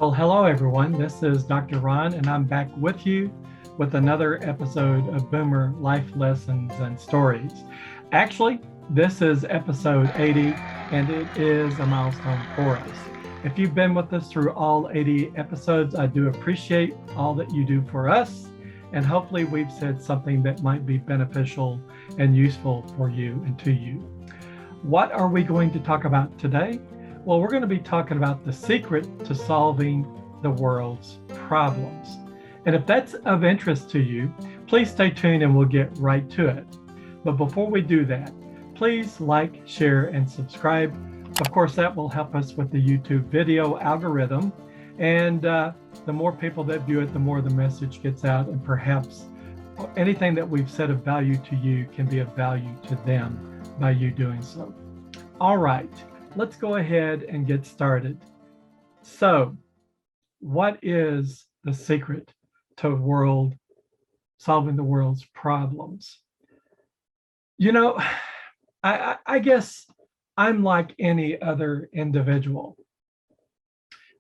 Well, hello everyone. This is Dr. Ron, and I'm back with you with another episode of Boomer Life Lessons and Stories. Actually, this is episode 80, and it is a milestone for us. If you've been with us through all 80 episodes, I do appreciate all that you do for us, and hopefully we've said something that might be beneficial and useful for you and to you. What are we going to talk about today? Well, we're going to be talking about the secret to solving the world's problems. And if that's of interest to you, please stay tuned and we'll get right to it. But before we do that, please like, share, and subscribe. Of course, that will help us with the YouTube video algorithm. And the more people that view it, the more the message gets out, and perhaps anything that we've said of value to you can be of value to them by you doing so. All right. Let's go ahead and get started. So, what is the secret to solving the world's problems? You know, I guess I'm like any other individual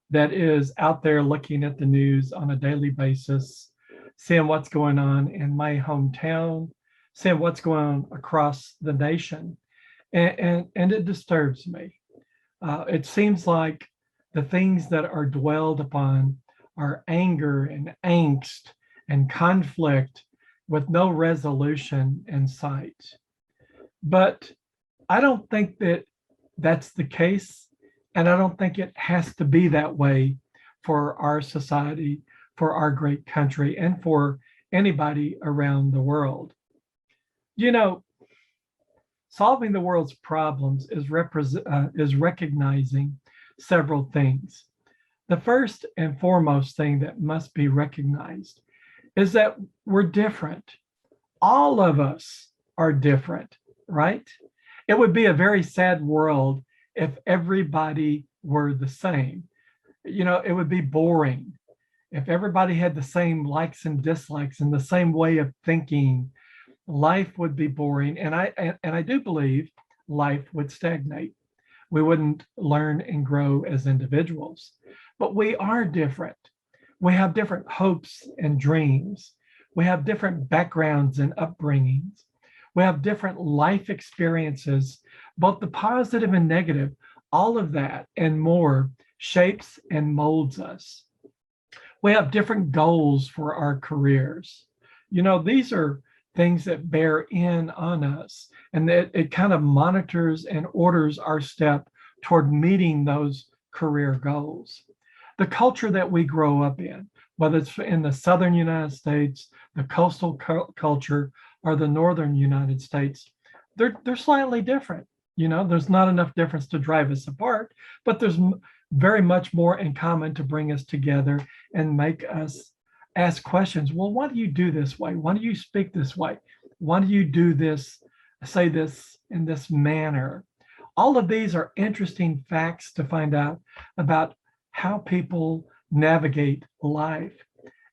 that is out there looking at the news on a daily basis, seeing what's going on in my hometown, seeing what's going on across the nation, and it disturbs me. It seems like the things that are dwelled upon are anger and angst and conflict with no resolution in sight. But I don't think that that's the case, and I don't think it has to be that way for our society, for our great country, and for anybody around the world. You know, solving the world's problems is recognizing several things. The first and foremost thing that must be recognized is that we're different. All of us are different, right? It would be a very sad world if everybody were the same. You know, it would be boring if everybody had the same likes and dislikes and the same way of thinking. Life would be boring, and I do believe life would stagnate. We wouldn't learn and grow as individuals. But we are different. We have different hopes and dreams. We have different backgrounds and upbringings. We have different life experiences, both the positive and negative. All of that and more shapes and molds us. We have different goals for our careers. You know, these are things that bear in on us, and that it kind of monitors and orders our step toward meeting those career goals. The culture that we grow up in, whether it's in the southern United States, the coastal culture, or the northern United States, they're slightly different. You know, there's not enough difference to drive us apart, but there's very much more in common to bring us together and make us ask questions. Well, why do you do this way? Why do you speak this way? Why do you do this, say this in this manner? All of these are interesting facts to find out about how people navigate life.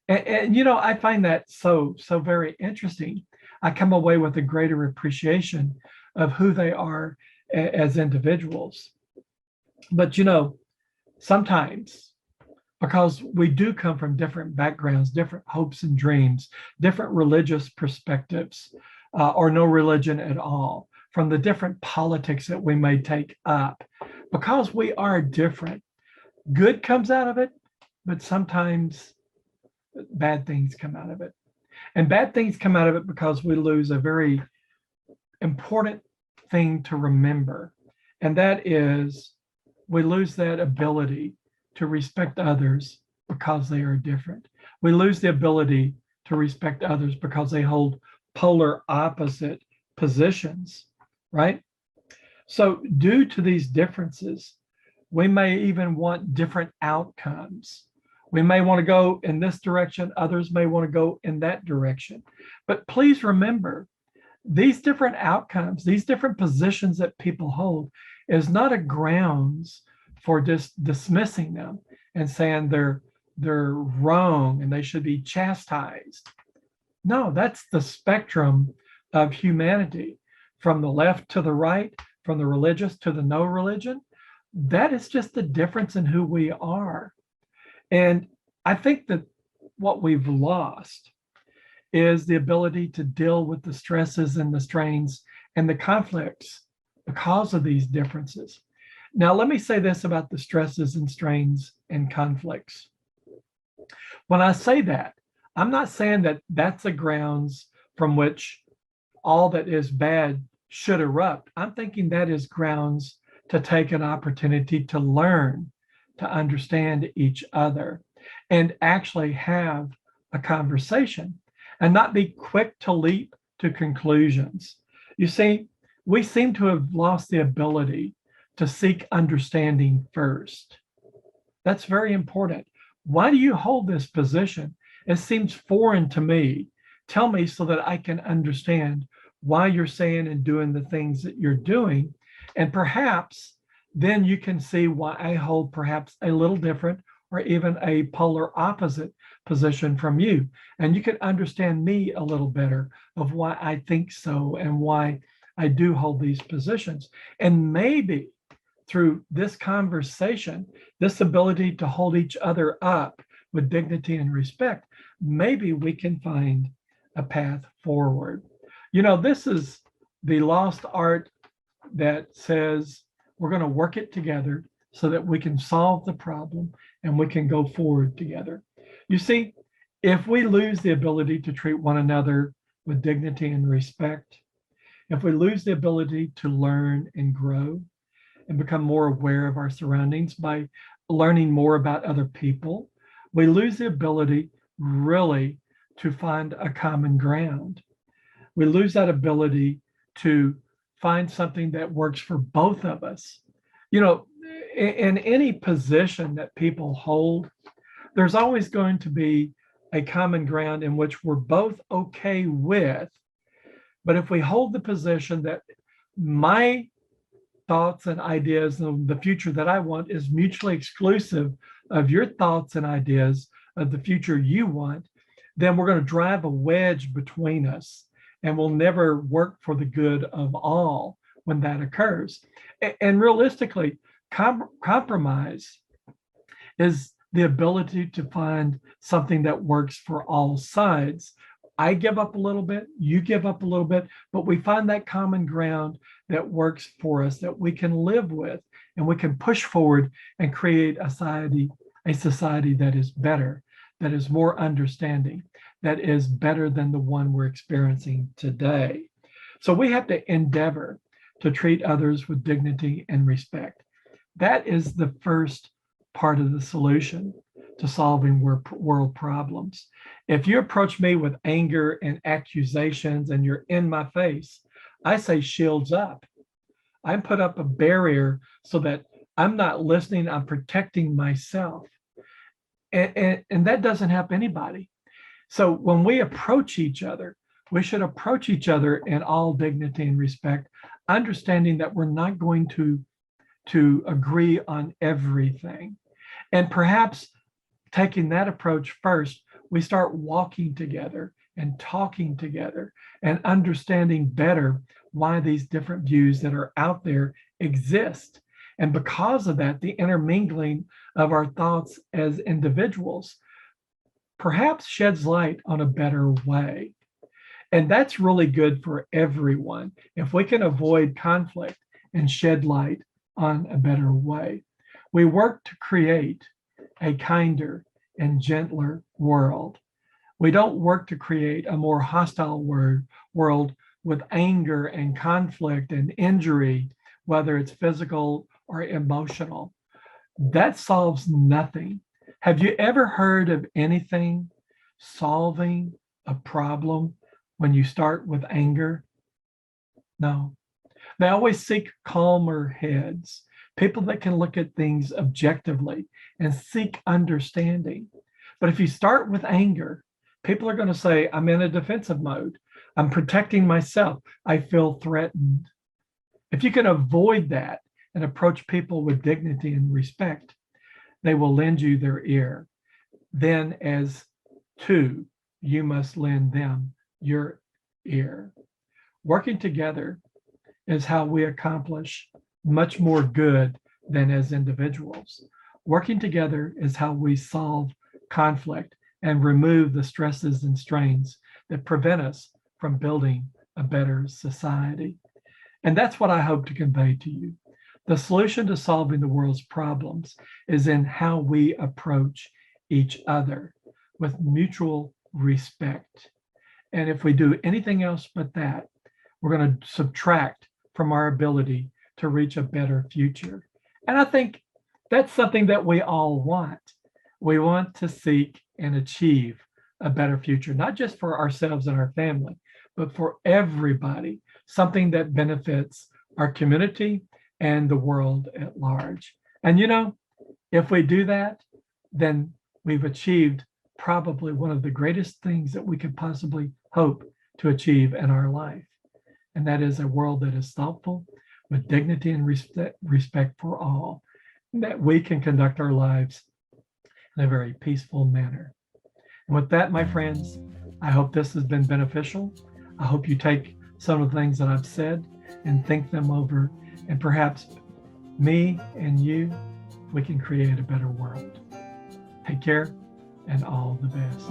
And you know, I find that so very interesting. I come away with a greater appreciation of who they are as individuals. But you know, sometimes, because we do come from different backgrounds, different hopes and dreams, different religious perspectives, or no religion at all, from the different politics that we may take up. Because we are different, good comes out of it, but sometimes bad things come out of it. And bad things come out of it because we lose a very important thing to remember, and that is we lose that ability to respect others because they are different. We lose the ability to respect others because they hold polar opposite positions, right? So due to these differences, we may even want different outcomes. We may want to go in this direction, others may want to go in that direction. But please remember, these different outcomes, these different positions that people hold is not a grounds for just dismissing them and saying they're wrong and they should be chastised. No, that's the spectrum of humanity, from the left to the right, from the religious to the no religion. That is just the difference in who we are. And I think that what we've lost is the ability to deal with the stresses and the strains and the conflicts because of these differences. Now, let me say this about the stresses and strains and conflicts. When I say that, I'm not saying that that's the grounds from which all that is bad should erupt. I'm thinking that is grounds to take an opportunity to learn, to understand each other, and actually have a conversation and not be quick to leap to conclusions. You see, we seem to have lost the ability to seek understanding first. That's very important. Why do you hold this position? It seems foreign to me. Tell me so that I can understand why you're saying and doing the things that you're doing. And perhaps then you can see why I hold perhaps a little different or even a polar opposite position from you. And you can understand me a little better of why I think so and why I do hold these positions. And maybe through this conversation, this ability to hold each other up with dignity and respect, maybe we can find a path forward. You know, this is the lost art that says we're going to work it together so that we can solve the problem and we can go forward together. You see, if we lose the ability to treat one another with dignity and respect, if we lose the ability to learn and grow and become more aware of our surroundings by learning more about other people, we lose the ability really to find a common ground. We lose that ability to find something that works for both of us. You know, in any position that people hold, there's always going to be a common ground in which we're both okay with. But if we hold the position that my thoughts and ideas and the future that I want is mutually exclusive of your thoughts and ideas of the future you want, then we're going to drive a wedge between us and we'll never work for the good of all when that occurs. And realistically, compromise is the ability to find something that works for all sides. I give up a little bit, you give up a little bit, but we find that common ground that works for us, that we can live with, and we can push forward and create a society that is better, that is more understanding, that is better than the one we're experiencing today. So we have to endeavor to treat others with dignity and respect. That is the first part of the solution to solving world problems. If you approach me with anger and accusations and you're in my face, I say shields up. I put up a barrier so that I'm not listening, I'm protecting myself. And that doesn't help anybody. So when we approach each other, we should approach each other in all dignity and respect, understanding that we're not going to agree on everything. And perhaps taking that approach first, we start walking together and talking together and understanding better why these different views that are out there exist. And because of that, the intermingling of our thoughts as individuals perhaps sheds light on a better way. And that's really good for everyone if we can avoid conflict and shed light on a better way. We work to create a kinder and gentler world. We don't work to create a more hostile world with anger and conflict and injury, whether it's physical or emotional. That solves nothing. Have you ever heard of anything solving a problem when you start with anger? No. They always seek calmer heads, people that can look at things objectively and seek understanding. But if you start with anger, people are going to say, I'm in a defensive mode. I'm protecting myself. I feel threatened. If you can avoid that and approach people with dignity and respect, they will lend you their ear. Then, as two, you must lend them your ear. Working together is how we accomplish much more good than as individuals. Working together is how we solve conflict and remove the stresses and strains that prevent us from building a better society. And that's what I hope to convey to you. The solution to solving the world's problems is in how we approach each other with mutual respect. And if we do anything else but that, we're going to subtract from our ability to reach a better future. And I think that's something that we all want. We want to seek and achieve a better future, not just for ourselves and our family, but for everybody, something that benefits our community and the world at large. And if we do that, then we've achieved probably one of the greatest things that we could possibly hope to achieve in our life. And that is a world that is thoughtful, with dignity and respect for all, that we can conduct our lives in a very peaceful manner. And with that, my friends, I hope this has been beneficial. I hope you take some of the things that I've said and think them over, and perhaps me and you, we can create a better world. Take care and all the best.